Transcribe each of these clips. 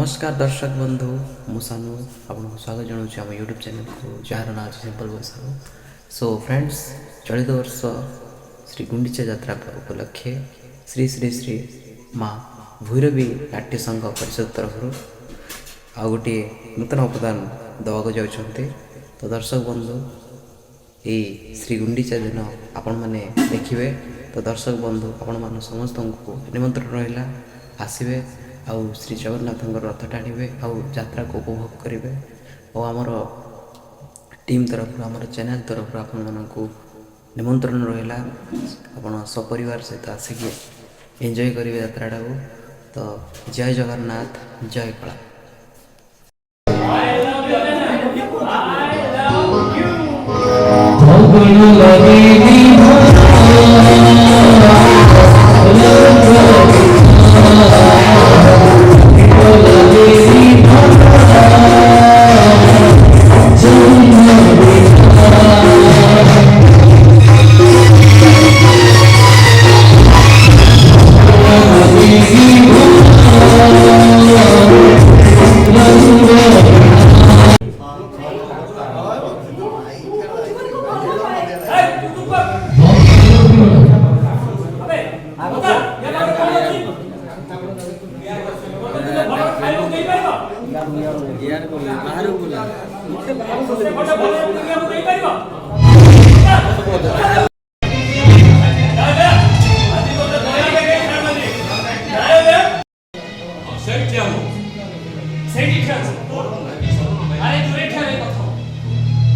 नमस्कार दर्शक बंधु मुसानु आपको स्वागत जनाऊँ आम यूट्यूब चैनल को जार ना अच्छे सिंपल वॉइस। सो फ्रेंड्स, चलित वर्ष श्री गुंडीचा यात्रा उपलक्षे श्री श्री श्री माँ भैरवी नाट्य संघ परिषद तरफ आ गोटे नूतन उपदान दवाक जाउछन्ते। तो दर्शक बंधु ये श्री गुंडीचा दिन आपण मैंने देखिए। तो दर्शक बंधु आपण मान समस्त को निमंत्रण रहा आसवे आउ श्री जगन्नाथ रथ टाणवे आउ यात्रा को उपभोग करेंगे। और आमर टीम तरफ आमर चैनल तरफ आपण मानक निमंत्रण रहा आप सपरिवार सहित आसिक एंजॉय करेंगे यात्रा को। तो जय जगन्नाथ, जय कला।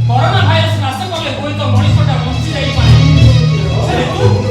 कोरोना भाइरस नाश कले कोई तो मनीषटा बंची जाई पारे।